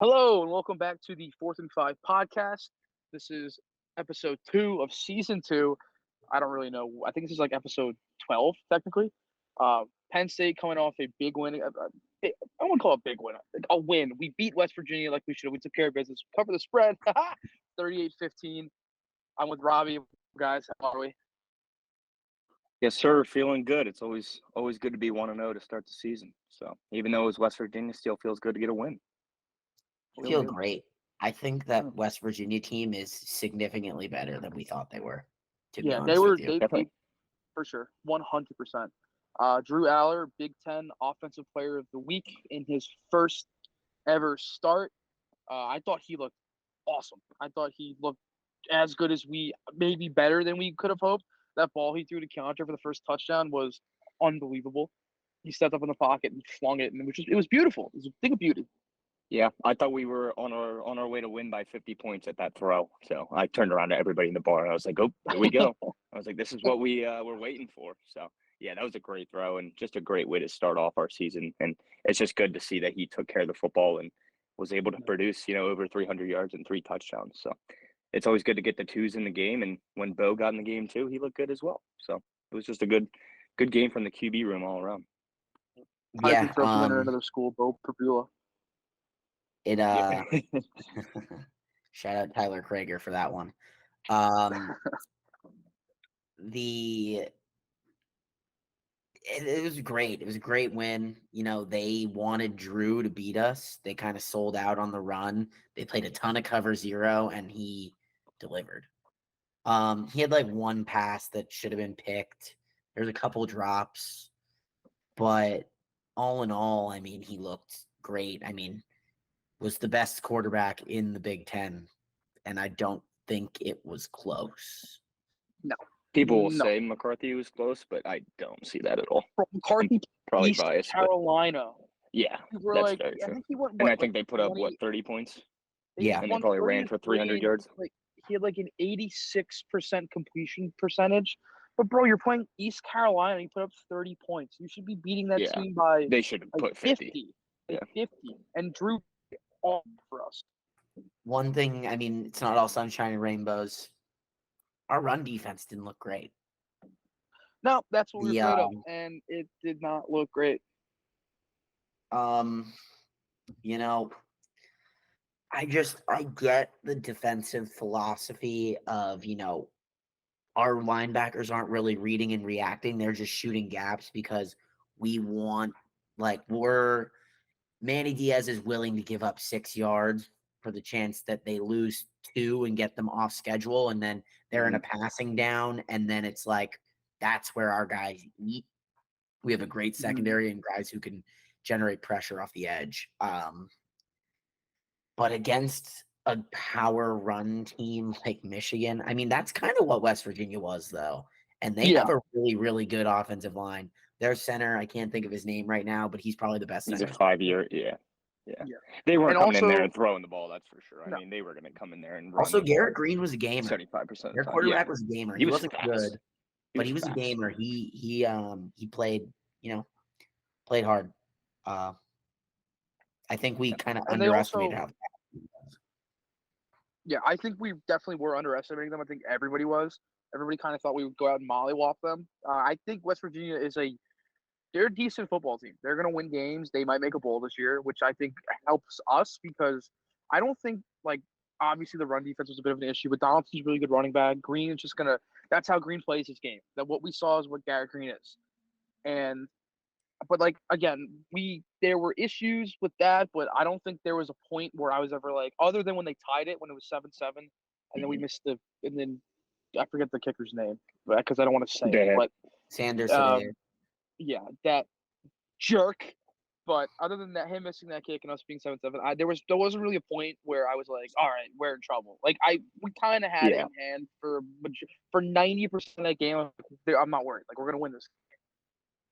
Hello and welcome back to the Fourth and Five podcast. This is episode 2 of season 2. I don't really know. I think this is like episode 12 technically. Penn State coming off a big win. I wouldn't call it a big win. A win. We beat West Virginia like we should. We took care of business. Cover the spread. 38-15. I'm with Robbie. Guys, how are we? Yes, sir. Feeling good. It's always good to be 1-0 to start the season. So even though it was West Virginia, still feels good to get a win. I feel great. I think that West Virginia team is significantly better than we thought they were. To be honest with you, definitely for sure, 100%. Drew Aller, Big Ten Offensive Player of the Week in his first ever start. I thought he looked awesome. I thought he looked as good as maybe better than we could have hoped. That ball he threw to counter for the first touchdown was unbelievable. He stepped up in the pocket and flung it, and it was beautiful. It was a thing of beauty. Yeah, I thought we were on our way to win by 50 points at that throw. So I turned around to everybody in the bar and I was like, "Oh, here we go." I was like, "This is what we were waiting for." So yeah, that was a great throw and just a great way to start off our season. And it's just good to see that he took care of the football and was able to produce, over 300 yards and 3 touchdowns. So it's always good to get the twos in the game. And when Bo got in the game too, he looked good as well. So it was just a good game from the QB room all around. Yeah. Trophy winner another school, Bo Prabula. Shout out Tyler Krager for that one. It was great. It was a great win. They wanted Drew to beat us. They kind of sold out on the run. They played a ton of cover 0 and he delivered. He had like one pass that should have been picked. There's a couple drops, but all in all, I mean, he looked great. I mean, was the best quarterback in the Big Ten, and I don't think it was close. No. People will say McCarthy was close, but I don't see that at all. McCarthy, probably East biased, Carolina. Yeah, that's very true. I think he went, and I think they put up 30 points. Yeah, and they probably ran for 300 yards. He had like an 86% completion percentage. But bro, you're playing East Carolina. And you put up 30 points. You should be beating that team by. They should have put 50. 50, and Drew all for us. One thing, I mean, it's not all sunshine and rainbows. Our run defense didn't look great. No, that's what we were afraid of, and it did not look great. I get the defensive philosophy of, our linebackers aren't really reading and reacting. They're just shooting gaps because Manny Diaz is willing to give up 6 yards for the chance that they lose 2 and get them off schedule. And then they're in a passing down. And then it's like, that's where our guys eat. We have a great secondary and guys who can generate pressure off the edge. But against a power run team like Michigan, I mean, that's kind of what West Virginia was, though. And they have a really, really good offensive line. Their center, I can't think of his name right now, but he's probably the best center. He's a 5-year, yeah. They weren't coming in there and throwing the ball, that's for sure. I mean, they were going to come in there and run. Also, Garrett Green was a gamer. 75%. Their quarterback was a gamer. He wasn't good, but he was fast. a gamer. He played, played hard. I think we kind of underestimated how. Yeah, I think we definitely were underestimating them. I think everybody was. Everybody kind of thought we would go out and mollywop them. I think West Virginia they're a decent football team. They're going to win games. They might make a bowl this year, which I think helps us because I don't think, obviously the run defense was a bit of an issue, but Donaldson's a really good running back. Green is that's how Green plays his game. That what we saw is what Garrett Green is. But again, there were issues with that, but I don't think there was a point where I was ever other than when they tied it when it was 7-7, and then we missed and then I forget the kicker's name because I don't want to say it, but Sanders. Yeah, that jerk. But other than that, him missing that kick and us being 7-7, there wasn't really a point where I was like, all right, we're in trouble. We kind of had it in hand for 90% of that game. I'm not worried. We're gonna win this.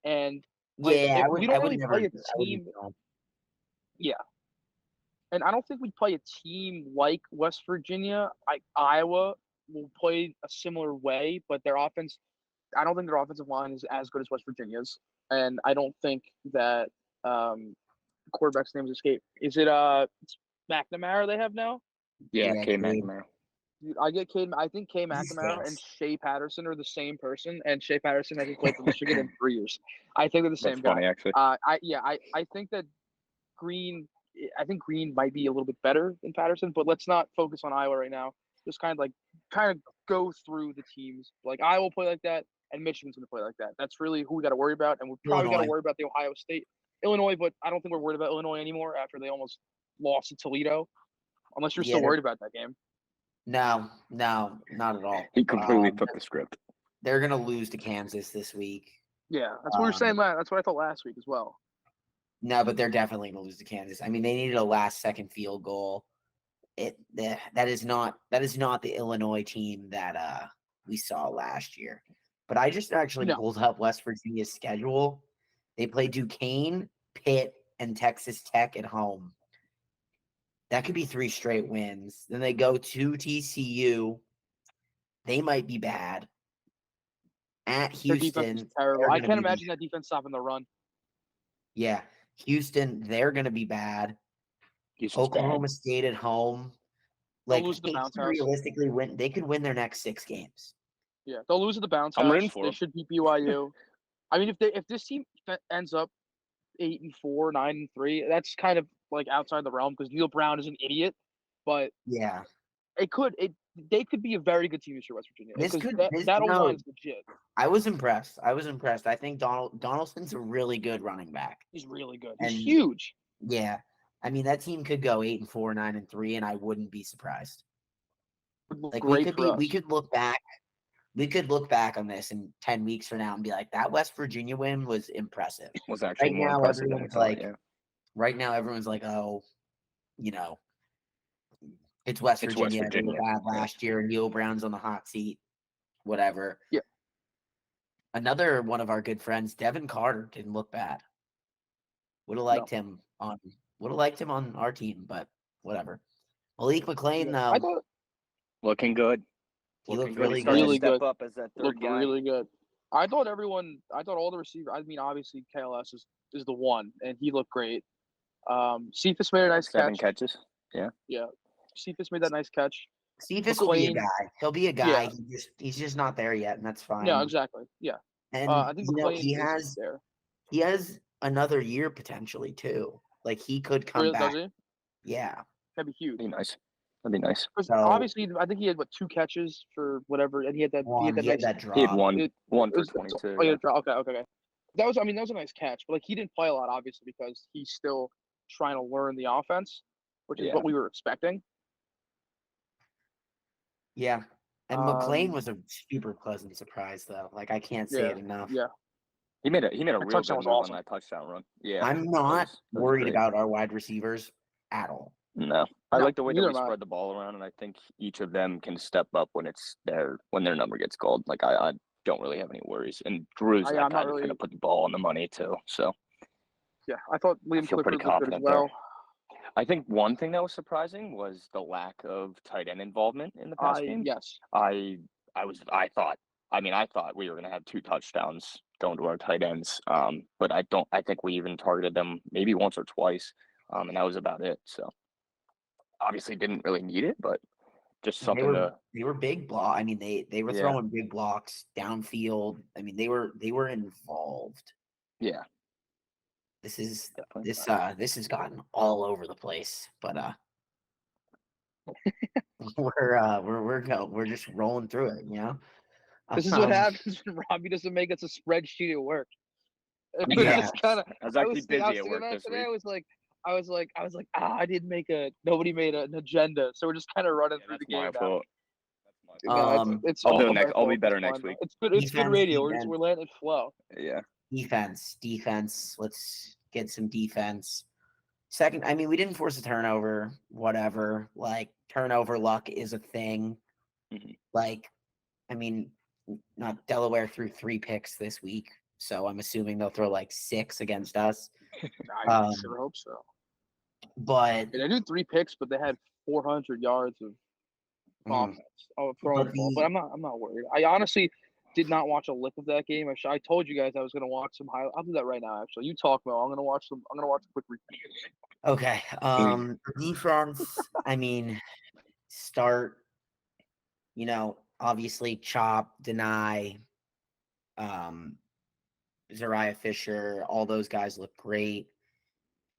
And we don't really play a team. Yeah, and I don't think we play a team like West Virginia. Iowa will play a similar way, but their offense. I don't think their offensive line is as good as West Virginia's, and I don't think that quarterback's name is escape. Is it McNamara they have now. Yeah, Yeah, K Cade. McNamara. Dude, I think Kay He McNamara and stinks. Shea Patterson are the same person, and Shea Patterson hasn't played for Michigan in 3 years. I think they're the That's same funny, guy. actually. I think that Green. I think Green might be a little bit better than Patterson, but let's not focus on Iowa right now. Just kind of go through the teams. Like Iowa will play like that, and Michigan's going to play like that. That's really who we got to worry about, and we probably got to Illinois. worry about the Ohio State, Illinois. But I don't think we're worried about Illinois anymore after they almost lost to Toledo. Unless you're Yeah, still they're- worried about that game. No, not at all. He completely flipped the script. They're gonna lose to Kansas this week. Yeah, that's what we were saying. That's what I thought last week as well. No, but they're definitely gonna lose to Kansas. I mean, they needed a last-second field goal. That is not the Illinois team that we saw last year. But I just actually No. pulled up West Virginia's schedule. They play Duquesne, Pitt, and Texas Tech at home. That could be 3 straight wins. Then they go to TCU. They might be bad. At Their defense Houston, is terrible. they're I gonna can't be imagine that defense stopping the run. Yeah, Houston, they're going to be bad. Houston's Oklahoma bad. State at home. They'll Like, lose the they bounce could house. realistically win. They could win their next 6 games. Yeah, they'll lose at the bounce I'm house. rooting for They them. should beat BYU. I mean, if this team ends up 8-4, 9-3, that's kind of like outside the realm because Neil Brown is an idiot. But Yeah, they could be a very good team this year, West Virginia. That no, O-line is legit. I was impressed. I think Donaldson's a really good running back. He's really good. He's And- huge. Yeah, I mean that team could go 8-4, 9-3, and I wouldn't be surprised. Like Great for us. we could look back. We could look back on this in 10 weeks from now and be like, that West Virginia win was impressive. Was actually Right more now, impressive than we everyone's thought. like- Yeah. Right now, everyone's like, oh, it's West It's Virginia. West They were Virginia. bad Yeah. last year. Neil Brown's on the hot seat. Whatever. Yeah. Another one of our good friends, Devin Carter, didn't look bad. Would have liked him on our team, but whatever. Malik McLean, though, I thought Looking good. he looked Looking good. really He's starting good. to step good. up as that third looked guy. really good. I thought all the receivers. I mean, obviously KLS is the one, and he looked great. Cephas made a nice 7 catch. catches. Yeah, Cephas made that nice catch. Cephas will be a McLean- guy. He'll be a guy. Yeah. He's just not there yet, and that's fine. Yeah, exactly. Yeah, And I think McLean he is there. has another year potentially too. Like he could come Really, back. does he? Yeah. That'd be huge. That'd be nice. That'd be nice. 'Cause So- obviously, I think he had 2 catches for whatever, and he had that. He had nice, that drop. He had one It- for it was- 22. Oh yeah, yeah. okay. That was a nice catch, but like he didn't play a lot, obviously, because he's still trying to learn the offense, which is Yeah. what we were expecting. Yeah. And McLean Um, was a super pleasant surprise though. Like I can't say Yeah, it enough. yeah. He made a That real touchdown good was move awesome. on that touchdown run. Yeah. I'm that not was worried great. about our wide receivers at all. No, I No, like the way that neither we am I. spread the ball around, and I think each of them can step up when their number gets called. Like I don't really have any worries, and Drew's I'm that not guy to really- kind of put the ball on the money too. So Yeah, I thought Liam feel pretty Clifford looked good as confident there. well. I think one thing that was surprising was the lack of tight end involvement in the pass game. Yes. I thought we were gonna have 2 touchdowns going to our tight ends. But I think we even targeted them maybe once or twice. And that was about it. So obviously didn't really need it, but just something They were big block. I mean, they were Yeah. throwing big blocks downfield. I mean, they were involved. yeah, This definitely. has gotten all over the place, but we're just rolling through it, you know. This is what happens when Robbie doesn't make us a spreadsheet at work. It was Yeah. just kind of. I was actually busy at thinking work that this today. week. I was like, I didn't make nobody made an agenda, so we're just kind of running Yeah, through that's the game my now. fault. That's my fault. No, it's I'll do all it my next. I'll be fault. better It's next fine, week. though. It's good Defense, radio. defense. We're letting it flow. Yeah. Defense. Let's get some defense. Second, I mean, we didn't force a turnover. Whatever. Like turnover luck is a thing. Mhm. Like, I mean, not Delaware threw 3 picks this week, so I'm assuming they'll throw like 6 against us. I Um, sure hope so. But They did 3 picks, but they had 400 yards of mm, offense. Oh, throwing But the ball. the- But I'm not worried. I honestly, did not watch a lick of that game. I told you guys I was going to watch some highlights. I'll do that right now. Actually, you talk, Mo. I'm going to watch a quick recap. Okay. Defense. I mean, start. Obviously, chop, deny. Zariah Fisher. All those guys look great.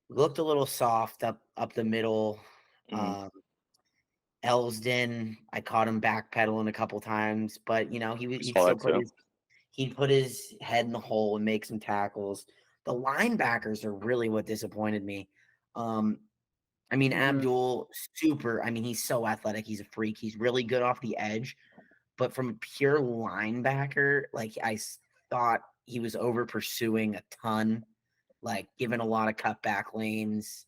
Looked a little soft up the middle. Elsden, I caught him backpedaling a couple times, but he'd put his head in the hole and make some tackles. The linebackers are really what disappointed me. Abdul, super. He's so athletic. He's a freak. He's really good off the edge, but from a pure linebacker, I thought he was over pursuing a ton, giving a lot of cutback lanes.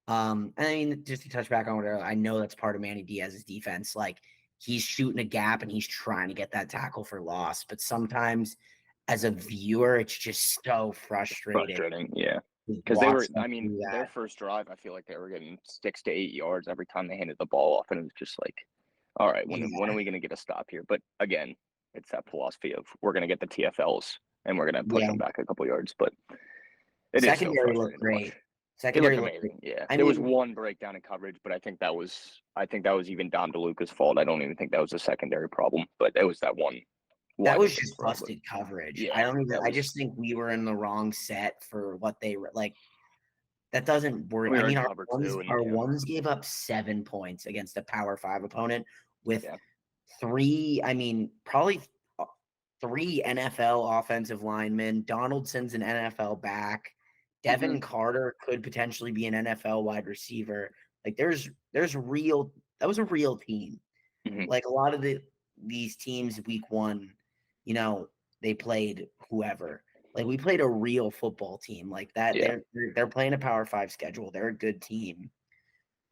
Just to touch back on what I know that's part of Manny Diaz's defense. He's shooting a gap and he's trying to get that tackle for loss. But sometimes as a viewer, it's just so frustrating. Yeah. Because they were, their first drive, I feel like they were getting 6 to 8 yards every time they handed the ball off. And it was just like, all right, when are we going to get a stop here? But again, it's that philosophy of we're going to get the TFLs and we're going to push them back a couple yards. But it secondary looked great. Secondary looked amazing. Yeah, there was one breakdown in coverage, but I think that was even Dom DeLuca's fault. I don't even think that was a secondary problem, but it was that one. That was just busted coverage. Yeah, I just think we were in the wrong set for what they were like. That doesn't work. Our ones gave up 7 points against a Power 5 opponent with probably 3 NFL offensive linemen. Donaldson's an NFL back. Devin Carter could potentially be an NFL wide receiver. That was a real team. A lot of these teams week 1, they played whoever. We played a real football team like that. Yeah. They're playing a Power 5 schedule. They're a good team.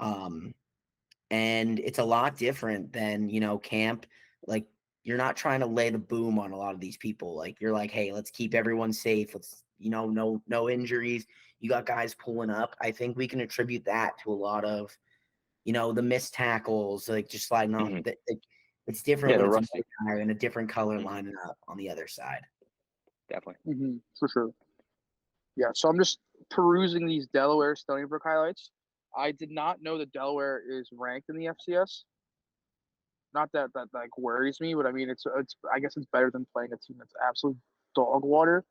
And it's a lot different than, camp. You're not trying to lay the boom on a lot of these people. You're like, hey, let's keep everyone safe. Let's, no injuries. You got guys pulling up. I think we can attribute that to a lot of, the missed tackles, just sliding off. It's different when it's a and a different color lining up on the other side. Definitely. For sure. Yeah, so I'm just perusing these Delaware Stony Brook highlights. I did not know that Delaware is ranked in the FCS. Not that worries me, but it's I guess it's better than playing a team that's absolute dog water.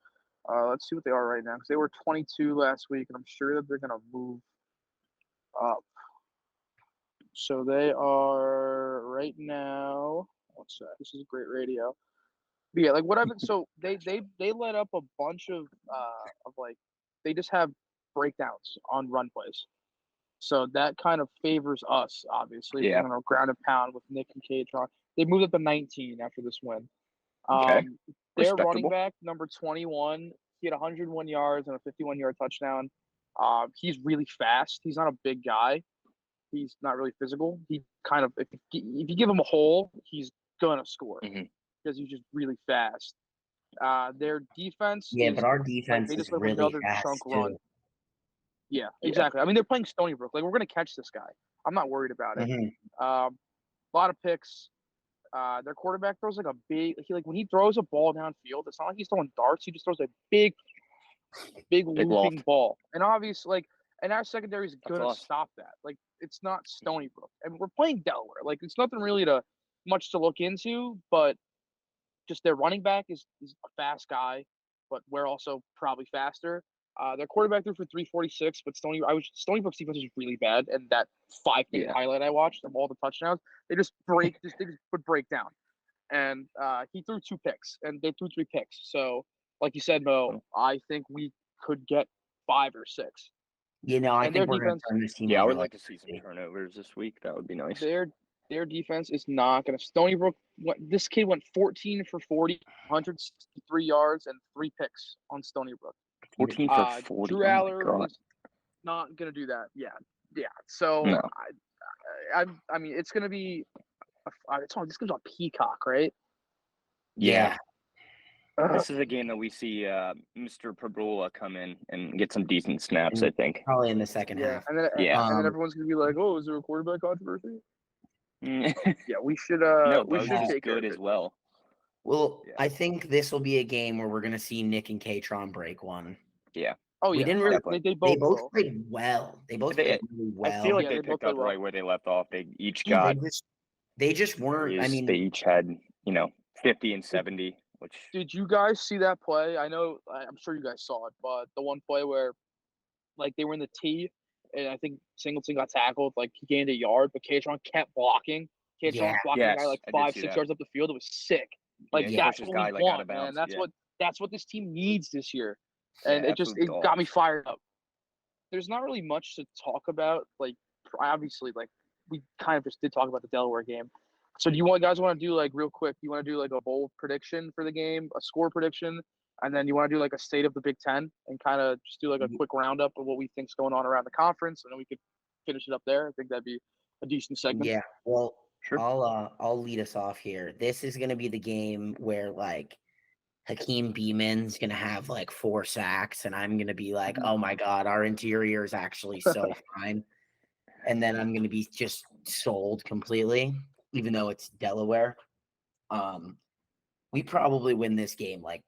Let's see what they are right now, because they were 22 last week, and I'm sure that they're gonna move up. So they are right now. What's that? This is great radio. But yeah, so they let up a bunch of they just have breakdowns on run plays. So that kind of favors us, obviously. Yeah. Ground and pound with Nick and Cage. They moved up to 19 after this win. Okay. Their running back, number 21, he had 101 yards and a 51-yard touchdown. He's really fast. He's not a big guy. He's not really physical. He kind of, if you give him a hole, he's gonna score because he's just really fast. Their defense. Yeah, but our defense is really fast too. Run. Yeah, exactly. They're playing Stony Brook. We're going to catch this guy. I'm not worried about it. A lot of picks. Their quarterback throws a big. When he throws a ball downfield, it's not like he's throwing darts. He just throws a big looping ball. And obviously, and our secondary is going to stop that. It's not Stony Brook, and we're playing Delaware. It's nothing really much to look into, but just their running back is a fast guy, but we're also probably faster. Their quarterback threw for 346, but Stony Brook's defense is really bad. And that 5-minute highlight I watched of all the touchdowns, they just would break down. And he threw 2 picks, and they threw 3 picks. So, like you said, Mo, I think we could get 5 or 6. I think we're going to turn this team. Yeah, I would like to see some turnovers this week. That would be nice. Their defense is not going to. Stony Brook. This kid went 14 for 40, 163 yards, and 3 picks on Stony Brook. 14 for 40. Drew Aller is not going to do that. Yeah. So, no. It's going to be. This game's on Peacock, right? Yeah. This is a game that we see Mr. Pabrola come in and get some decent snaps, I think. Probably in the second half. And then, and then everyone's going to be like, oh, is there a quarterback controversy? Yeah, we should. No, we should take good as well. Well, Yeah. I think this will be a game where we're gonna see Nick and Katron break one. Yeah. Oh We yeah, didn't really. definitely. they They both both will. played well. They both They- played really I well. feel like Yeah, they they both picked play up well. right where they left off. They each Yeah, got they just weren't. I they mean, each had 50 and 70, which Did you guys see that play? I'm sure you guys saw it, but the one play where like they were in the tee, and I think Singleton got tackled. Like he gained a yard, but Katron kept blocking. Katron Yeah. was blocking the guy Yes, like I did five, see 6 that. yards up the field. It was sick. Like he Yeah. that's pushed his what we guy like out want, of man. bounds. That's what this team needs this year, Yeah, and it absolute got me dogs. fired up. There's not really much to talk about. Like obviously, like we kind of just did talk about the Delaware game. So do you guys want to do like real quick? You want to do like a bold prediction for the game, a score prediction, and then you want to do like a state of the Big Ten and kind of just do like a quick roundup of what we think's going on around the conference, and then we could finish it up there. I think that'd be a decent segment. Yeah. Well, Sure. I'll lead us off here. This is gonna be the game where like Hakeem Beeman's gonna have like 4 sacks, and I'm gonna be like, Mhm. oh my god, our interior is actually so fine. And then I'm gonna be just sold completely, even though it's Delaware. We probably win this game. Like,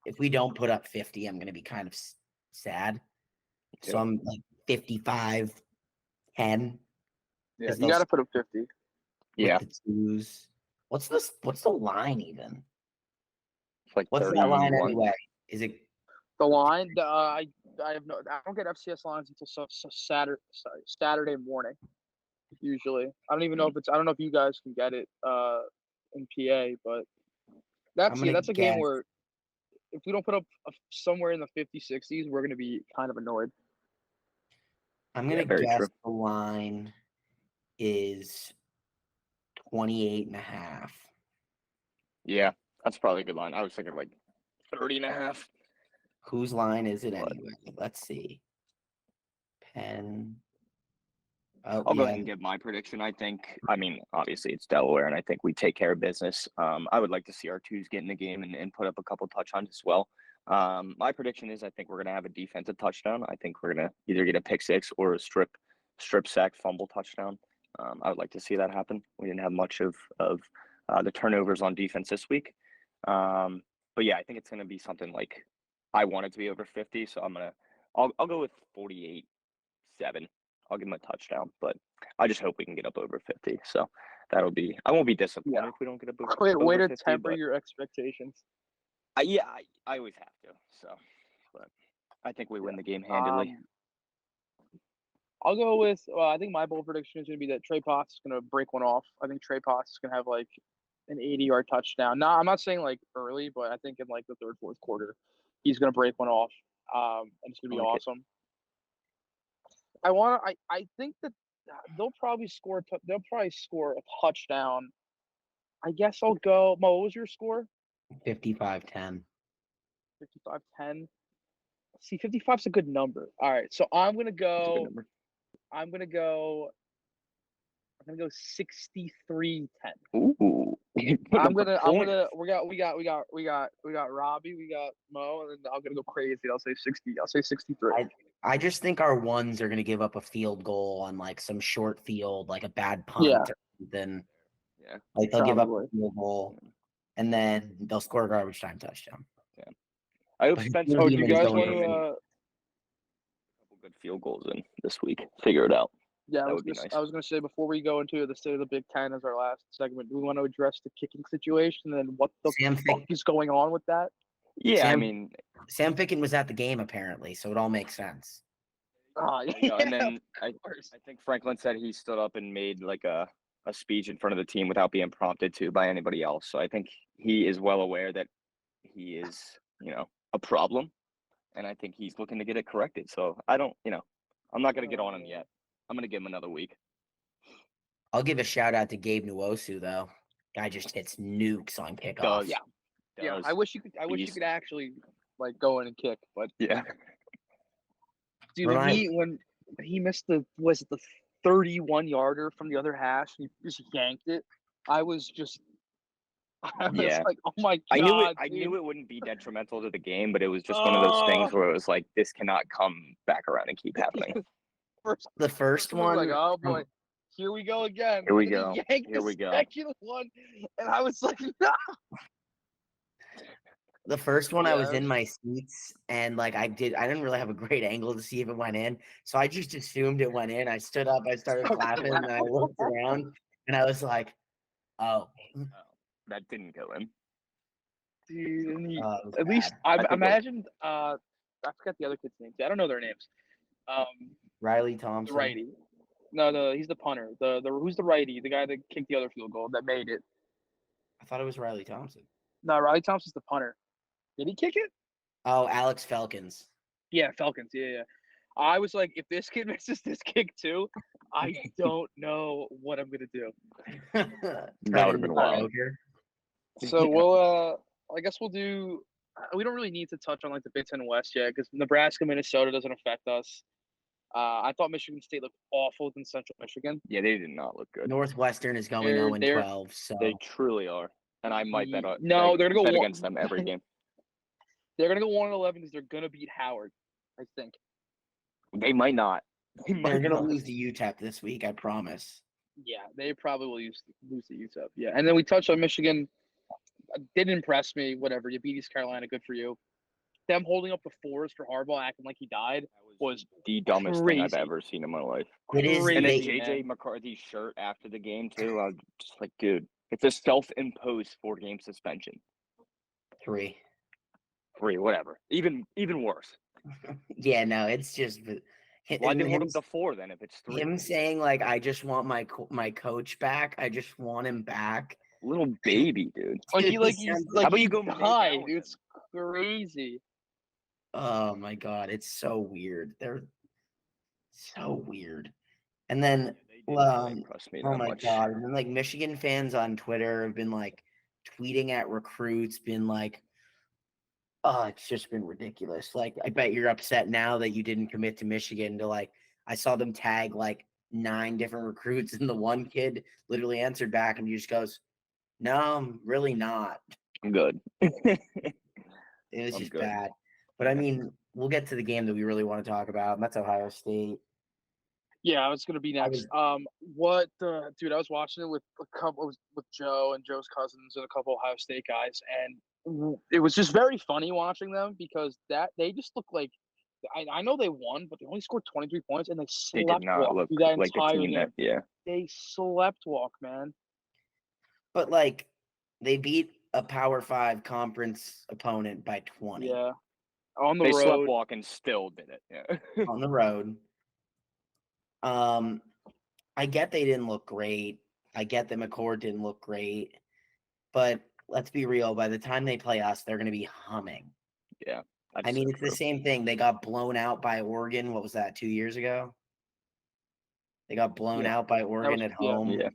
if we don't put up 50, I'm gonna be kind of sad. So too. I'm like 55-10. Yeah, 'Cause you got to put up 50. with Yeah, the twos. What's this? What's the line even? it's like What's that line 31. anyway? Is it The line, I have no, I don't get FCS lines until Saturday morning. Usually, I don't even know if it's. I don't know if you guys can get it in PA, but I'm gonna that's a game guess. where if we don't put up somewhere in the 50s, 60s, we're gonna be kind of annoyed. I'm Yeah, gonna very guess true. the line is 28.5. Yeah, that's probably a good line. I was thinking like 30.5. Whose line is it But- anyway? Let's see. Penn. Oh I'll go yeah. ahead and give my prediction. I mean, obviously it's Delaware, and I think we take care of business. I would like to see our twos get in the game and put up a couple touchdowns as well. My prediction is I think we're going to have a defensive touchdown. I think we're going to either get a pick six or a strip sack fumble touchdown. I would like to see that happen. We didn't have much of the turnovers on defense this week. But yeah, I think it's going to be something like I want it to be over 50, so I'll go with 48-7. I'll give him a touchdown, but I just hope we can get up over 50. So that'll be. I won't be disappointed if we don't get up over, Way over to 50. temper But your expectations. I always have to. So, but I think we win the game handily. I'll go with. I think my bold prediction is going to be that Trey Potts is going to break one off. I think Trey Potts is going to have like an 80-yard touchdown. Now, I'm not saying like early, but I think in like the third, fourth quarter, he's going to break one off, and it's going to be I like it. awesome. I think that they'll probably score. They'll probably score a touchdown. I guess I'll go. Mo, what was your score? 55-10. 55-10. See, 55's a good number. All right, so I'm gonna That's a good go. number. I'm gonna go 63-10. Ooh. I'm gonna. We got Robbie. We got Mo, and then I'm gonna go crazy. I'll say 60. I'll say 63. I just think our ones are gonna give up a field goal on like some short field, like a bad punt Yeah. or something. Yeah. Like they'll give up Probably. a field goal and then they'll score a garbage time touchdown. I hope But Spencer. Oh, do you Demons guys don't want even- to? a couple good field goals in this week. Figure it out. Yeah, That would be nice. I was gonna say before we go into the state of the Big Ten as our last segment, do we want to address the kicking situation and what the Sam fuck is going on with that? Yeah, I Sam- mean, Sam Pickett was at the game apparently, so it all makes sense. and then I think Franklin said he stood up and made like a speech in front of the team without being prompted to by anybody else. So I think he is well aware that he is, a problem, and I think he's looking to get it corrected. So I don't, I'm not going to get on him yet. I'm going to give him another week. I'll give a shout out to Gabe Nwosu though. Guy just hits nukes on kickoff. Does. Yeah, Does. I wish you could actually like go in and kick, but Yeah. dude, when he missed the 31-yarder from the other hash, and he just yanked it. I was Yeah. like, oh my god. I knew it wouldn't be detrimental to the game, but it was just one of those things where it was like, this cannot come back around and keep happening. The first I was one, like, oh boy. here we go again. Here we And he go. yanked Here the we go. second one, and I was like, no. The first one I was Yeah. in my seats and like I didn't really have a great angle to see if it went in. So I just assumed it went in. I stood up, I started clapping, and I looked around and I was like, oh, That didn't go in. Dude, and it was at least bad. I think it- imagined. I forgot the other kids' names. I don't know their names. Riley The Thompson. righty. No, he's the punter. The who's the righty? The guy that kicked the other field goal that made it. I thought it was Riley Thompson. No, Riley Thompson's the punter. Did he kick it? Oh, Alex Felkins. Yeah, Falcons. Yeah. I was like, if this kid misses this kick too, I don't know what I'm gonna do. That would have been wild. So we'll I guess we'll do. We don't really need to touch on like the Big Ten West yet because Nebraska, Minnesota doesn't affect us. I thought Michigan State looked awful against Central Michigan. Yeah, they did not look good. Northwestern is going They're- 0-12. So They truly are. And I might bet on No, they're gonna go bet one- against them every game. They're gonna go 1-11 because they're gonna beat Howard. I think. They might not. They they're might gonna not. lose to UTEP this week, I promise. Yeah, they probably will lose to UTEP. Yeah, and then we touched on Michigan. Didn't impress me. Whatever, you beat East Carolina. Good for you. Them holding up the fours for Harbaugh, acting like he died, was the dumbest thing I've crazy. ever seen in my life. It is. Crazy, And then They, JJ McCarthy's shirt after the game too. I was just like, dude, it's a self-imposed 4-game suspension. 3. 3, whatever. Even worse. Yeah, no, it's just. Why him, they hold him to 4 then if it's 3? him saying like, "I just want my coach back. I just want him back." Little baby, dude. Like Dude, he like he he's sounds- like How about he you go make died, out with dude. him? It's crazy. Oh my god, it's so weird. They're so weird. And then, They didn't really um, impress me oh that my much. god, and then like Michigan fans on Twitter have been like tweeting at recruits, been like, "Oh, it's just been ridiculous." Like, I bet you're upset now that you didn't commit to Michigan. To like, I saw them tag like 9 different recruits, and the one kid literally answered back, and he just goes, "No, I'm really not." I'm good. It was I'm just good. bad. But I mean, we'll get to the game that we really want to talk about, and that's Ohio State. Yeah, I was gonna be next. What the dude? I was watching it with a couple with Joe and Joe's cousins and a couple Ohio State guys, and it was just very funny watching them because they just look like. I know they won, but they only scored 23 points and they They slept did not walk look through that like the entire team game. that yeah. They slept walk, man. But like, they beat a Power 5 conference opponent by 20 Yeah, on the They road. slept walk and still did it. Yeah. on the road. I get they didn't look great. I get that McCord didn't look great. But let's be real. By the time they play us, they're going to be humming. Yeah. I mean, it's the same thing. They got blown out by Oregon. What was that, 2 years ago? They got blown Yeah, out by Oregon at yeah. home. Yeah.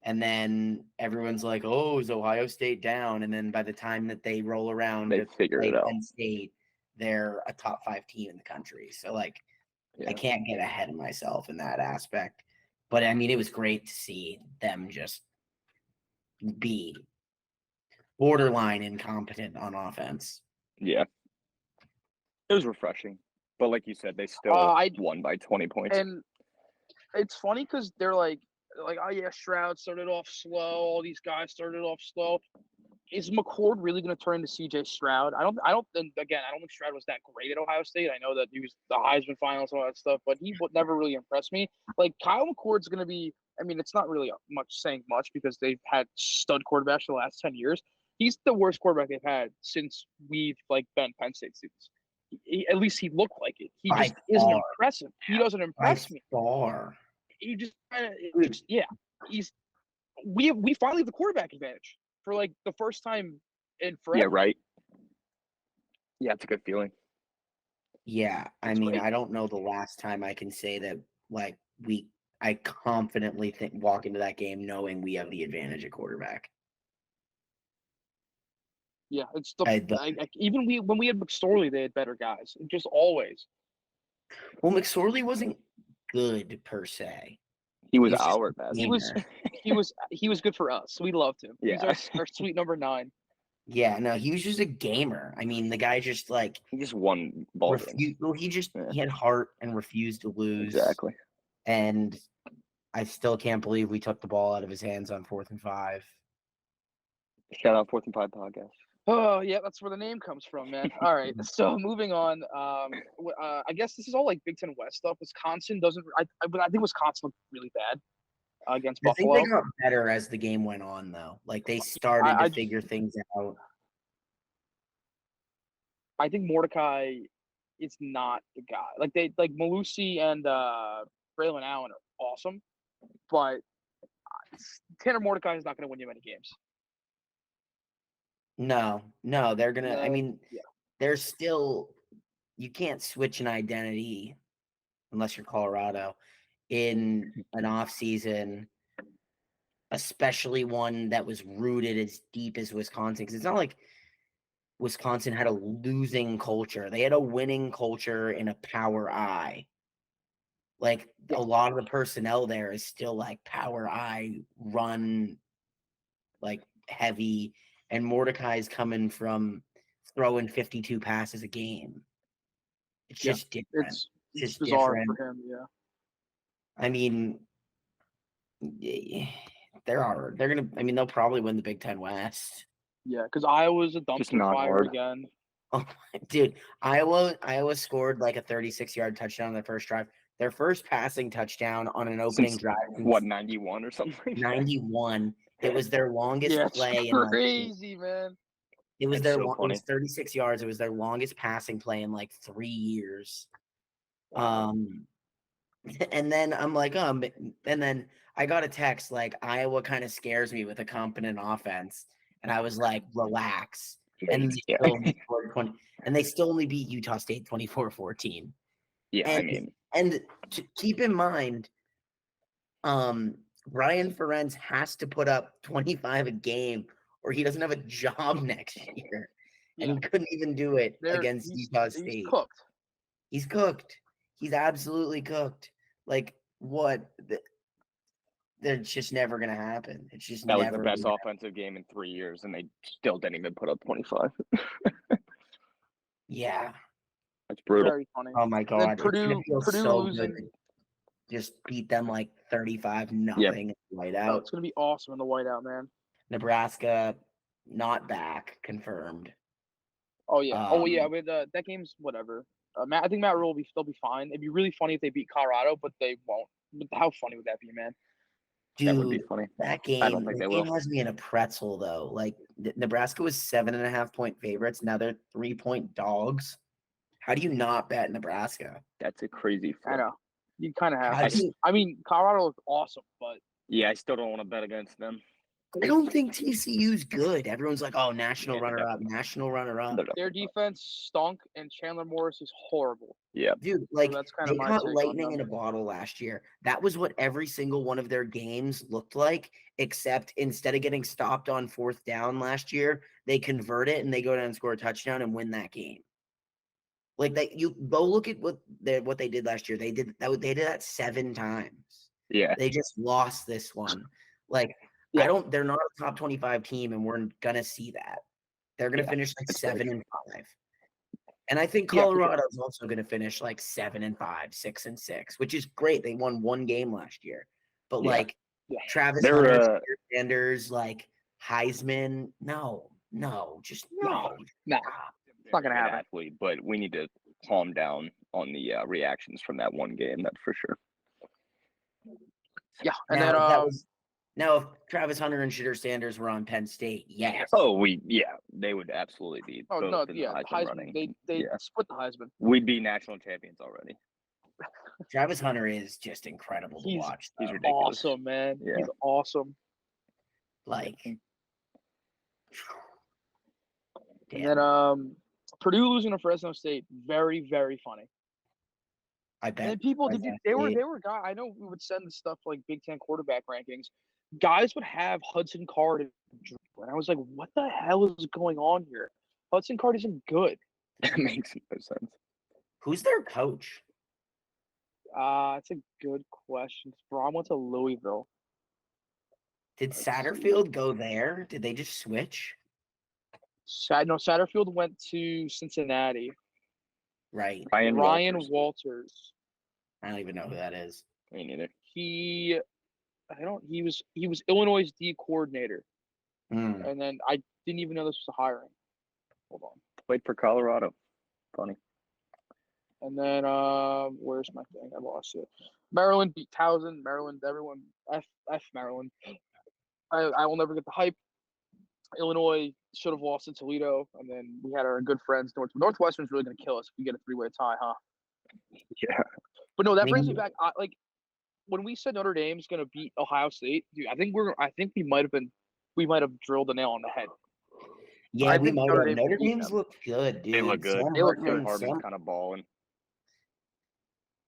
And then everyone's like, "Oh, is Ohio State down?" And then by the time that they roll around They to figured play it out. Penn State, they're a top 5 team in the country. So like, Yeah. I can't get ahead of myself in that aspect. But I mean, it was great to see them just be borderline incompetent on offense. Yeah. It was refreshing. But like you said, they still won by 20 points. And it's funny because they're like, oh yeah, Stroud started off slow. All these guys started off slow. Is McCord really going to turn into CJ Stroud? I don't. And again, I don't think Stroud was that great at Ohio State. I know that he was the Heisman finals and all that stuff, but he would never really impress me. Like Kyle McCord's going to be. I mean, it's not really saying much because they've had stud quarterbacks for the last 10 years. He's the worst quarterback they've had since we've been Penn State students. At least he looked like it. He just isn't impressive. He doesn't impress me. Far. He just we finally have the quarterback advantage for like the first time in forever. Yeah, right. Yeah, it's a good feeling. Yeah, I It's mean, great. I don't know the last time I can say that like I confidently walk into that game knowing we have the advantage at quarterback. Yeah, it's even when we had McSorley, they had better guys. Just always. Well, McSorley wasn't good per se. He was He's just our best. He was good for us. We loved him. Yeah. He's our sweet number 9. Yeah, no, he was just a gamer. I mean, the guy just like He just won ball games. he had heart and refused to lose. Exactly. And I still can't believe we took the ball out of his hands on 4th and 5. Shout out 4th and 5 podcast. Oh yeah, that's where the name comes from, man. All right, so moving on. I guess this is all like Big Ten West stuff. Wisconsin doesn't. But I think Wisconsin looked really bad against I think Buffalo. they got better as the game went on, though. Like they started to figure things out. I think Mordecai is not the guy. Like Malusi and Braylon Allen are awesome, but Tanner Mordecai is not going to win you many games. No, they're gonna. I mean, yeah. they're still. You can't switch an identity unless you're Colorado in an off season, especially one that was rooted as deep as Wisconsin. Because it's not like Wisconsin had a losing culture; they had a winning culture in a power I. Like a lot of the personnel there is still like power I run, like heavy, and Mordecai's coming from throwing 52 passes a game. It's just different. It's just bizarre different. for him. Yeah. I mean, they're gonna. I mean, they'll probably win the Big Ten West. Yeah, because Iowa's a dumpster fire hard. again. Oh, dude, Iowa scored like a 36-yard touchdown on their first drive. Their first passing touchdown on an opening drive. What, 91 or something? 91. It was their longest play. Crazy, man. It was it was 36 yards. It was their longest passing play in like 3 years. And then I'm like, and then I got a text like Iowa kind of scares me with a competent offense, and I was like, relax. And they still only beat Utah State 24-14. Yeah, and to keep in mind, Brian Ferentz has to put up 25 a game, or he doesn't have a job next year. And he couldn't even do it against Utah State. He's cooked. He's cooked. He's absolutely cooked. Like, what? That's just never going to happen. It's just that never. Was the best offensive game in 3 years, and they still didn't even put up 25. Yeah. That's brutal. Very funny. Oh, my God. Purdue so losing. Good. Just beat them like 35-0 in whiteout. Oh, it's going to be awesome in the whiteout, man. Nebraska, not back, confirmed. Oh, yeah. With that game's whatever. I think Matt Rule will still be fine. It'd be really funny if they beat Colorado, but they won't. But how funny would that be, man? Dude, that would be funny. That game, I don't think they will. has me in a pretzel, though. Like, Nebraska was 7.5-point favorites. Now they're 3-point dogs. How do you not bet Nebraska? That's a crazy flip. I know. You kind of have. I mean, Colorado looked awesome, but yeah, I still don't want to bet against them. I don't think TCU's good. Everyone's like, "Oh, national runner-up." Their defense stunk, and Chandler Morris is horrible. Yeah, dude. Like, so that's kind they of got lightning in a bottle last year. That was what every single one of their games looked like, except instead of getting stopped on 4th down last year, they convert it and they go down and score a touchdown and win that game. Like that, you go look at what they did last year. They did that 7 times. Yeah, they just lost this one. Like, they're not a top 25 team, and we're gonna see that. They're gonna finish like 7-5. And I think Colorado's also gonna finish like 7-5, 6-6, which is great. They won 1 game last year, but Travis Hunter, Sanders, like Heisman, no, just no. It's not gonna happen. Athlete, but we need to calm down on the reactions from that one game. That's for sure. Yeah, and now if Travis Hunter and Shedeur Sanders were on Penn State, yes. Oh, they would absolutely be. Oh no, the Heisman running. They split the Heisman. We'd be national champions already. Travis Hunter is just incredible to watch. He's ridiculous. Awesome, man. Yeah. He's awesome. Like, damn. And Purdue losing to Fresno State, very, very funny. I bet. And people, they were guys. I know we would send the stuff like Big Ten quarterback rankings. Guys would have Hudson Card, and I was like, "What the hell is going on here? Hudson Card isn't good." That makes no sense. Who's their coach? It's a good question. Braun went to Louisville. Did Satterfield go there? Did they just switch? No, Satterfield went to Cincinnati. Right. Ryan Walters. I don't even know who that is. Me neither. He He was Illinois' D coordinator, Mm. and then I didn't even know this was a hiring. Hold on. Played for Colorado. Funny. And then where's my thing? I lost it. Maryland beat Towson. Maryland, everyone F Maryland. I will never get the hype. Illinois should have lost to Toledo, and then we had our good friends Northwestern's really gonna kill us if we get a 3-way tie, huh? Yeah. But no, that brings me back. Like when we said Notre Dame's gonna beat Ohio State, dude, I think we might have drilled the nail on the head. Yeah, I we think might Notre have. Dame Notre beat Dame's them. looked good, dude. They look good. Sam They look Hartman, good. Hartman's kind of balling.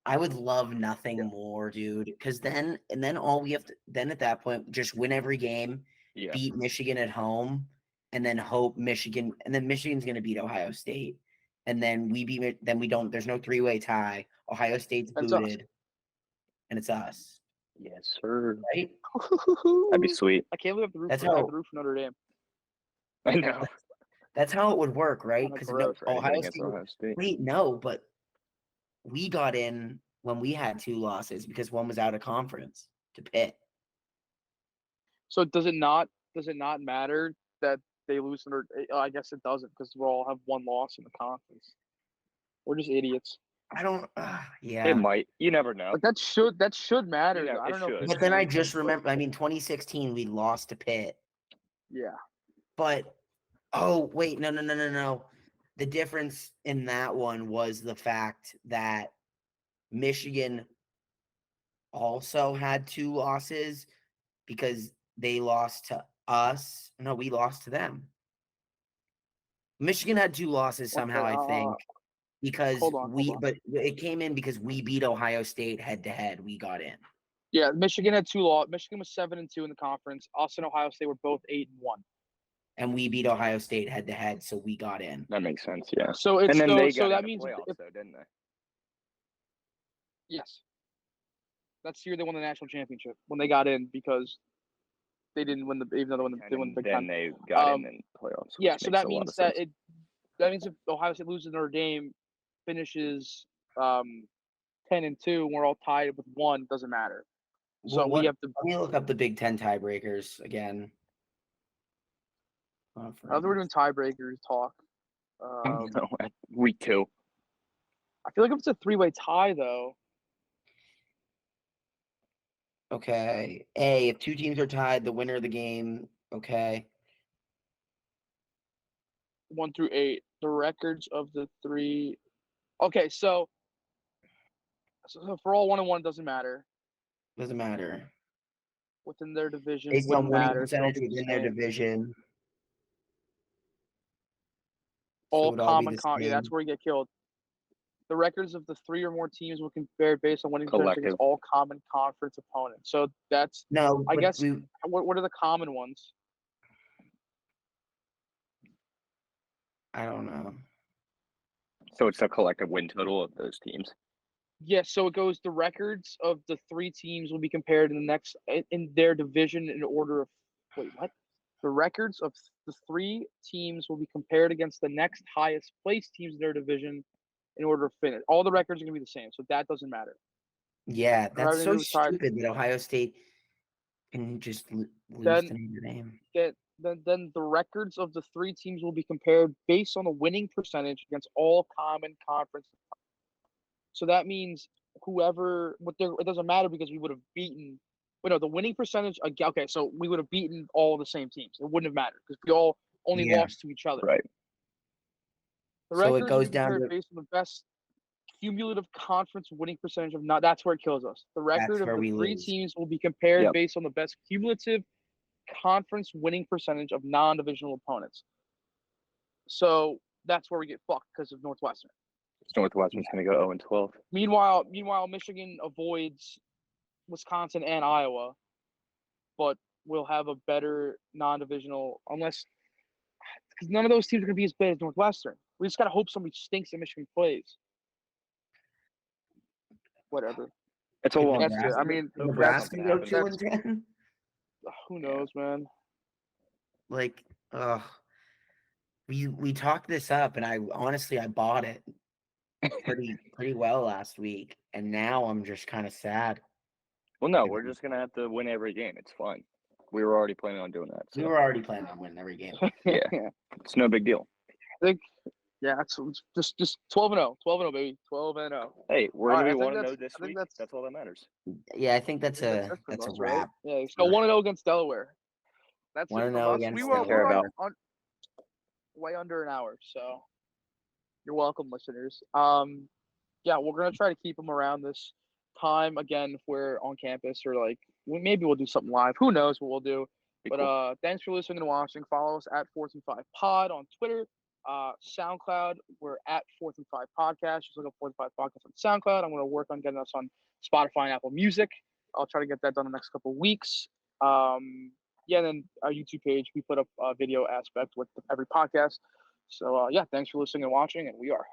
I would love nothing Yeah. more, dude. Because then all we have to then at that point just win every game, Yeah. beat Michigan at home, and then hope Michigan and then Michigan's gonna beat Ohio State. And then there's no 3-way tie. Ohio State's It's us. booted. And it's us. Yes, sir. Right? That'd be sweet. I can't live up the roof. That's I have how the roof for Notre Dame. I know. that's how it would work, right? Kinda Because gross. For anything Ohio against State Ohio State. wait, no, but we got in when we had 2 losses because one was out of conference to Pitt. So does it not matter that they lose I guess it doesn't because we all have one loss in the conference. We're just idiots. I don't yeah. It might. You never know. Like that should matter. You know, I it don't know. should. But then I just remember 2016 we lost to Pitt. Yeah. But oh wait, no. The difference in that one was the fact that Michigan also had 2 losses because they lost to us. No, we lost to them. Michigan had 2 losses somehow, I think, because hold on. but it came in because we beat Ohio State head to head. We got in. Yeah, Michigan had 2 losses. Michigan was 7-2 in the conference. Us and Ohio State were both 8-1. And we beat Ohio State head to head, so we got in. That makes sense. Yeah. So it's and then they got so that in the means playoffs, though, didn't they? yes. That's the year they won the national championship when they got in because they didn't win even though they won the Big Then Ten. they got in playoffs. Yeah, so that means that if Ohio State loses Notre Dame, finishes 10-2, and we're all tied with 1, it doesn't matter. So we have to. Let me look up the Big Ten tiebreakers again. I thought we're doing tiebreakers talk. No, at week 2. I feel like if it's a 3-way tie though. Okay. If 2 teams are tied, the winner of the game. Okay. 1 through 8. The records of the 3. Okay, so for all 1-1, it doesn't matter. Doesn't matter. Within their division, Based on wouldn't winning matter. percentage within their division. All would all be common the yeah, that's same. where you get killed. The records of the 3 or more teams will compare based on winning percentage Collective. against all common conference opponents. So that's No, I but guess what are the common ones? I don't know. So it's a collective win total of those teams. Yes, so it goes the records of the 3 teams will be compared in their division in order of wait, what? The records of the 3 teams will be compared against the next highest placed teams in their division in order to finish. All the records are going to be the same, so that doesn't matter. Yeah, that's so tied. stupid that Ohio State can just lose Then- to Notre Dame. Then the records of the 3 teams will be compared based on the winning percentage against all common conference. So that means it doesn't matter because we would have beaten. The winning percentage. Okay, so we would have beaten all the same teams. It wouldn't have mattered because we all only lost to each other. Right. The So it records goes will be down compared to- based on the best cumulative conference winning percentage of not. That's where it kills us. The record of where the we 3 lose. teams will be compared Yep. based on the best cumulative conference winning percentage of non-divisional opponents. So that's where we get fucked because of Northwestern. Northwestern's going to go 0-12. Meanwhile, Michigan avoids Wisconsin and Iowa, but we'll have a better non-divisional because none of those teams are going to be as bad as Northwestern. We just got to hope somebody stinks and Michigan plays. Whatever. It's a long. That's it. I mean, Nebraska go that's- 2-10. Who knows, man? Like, we talked this up, and I bought it pretty well last week, and now I'm just kind of sad. Well, no, we're just gonna have to win every game. It's fun. We were already planning on doing that. We So were already planning on winning every game. yeah, it's no big deal. I think, yeah, it's just 12-0, 12-0, baby, 12-0. Hey, we're All gonna right, be I think 1-0 that's- this I think week. that's- That's all that matters. Yeah, I think that's pretty a much, right? wrap. Yeah, so 1-0 against Delaware. That's it 1-0 from us. against We Delaware. were About- way under an hour, so you're welcome, listeners. Yeah, we're gonna try to keep them around this time again if we're on campus or like maybe we'll do something live. Who knows what we'll do? Be But cool. thanks for listening and watching. Follow us at 4th and 5 Pod on Twitter. SoundCloud, we're at 4th and 5 Podcast. Just look up 4th and 5 Podcast on SoundCloud. I'm gonna work on getting us on Spotify and Apple Music. I'll try to get that done in the next couple of weeks. Yeah, and then our YouTube page, we put up a video aspect with every podcast. So yeah, thanks for listening and watching, and we are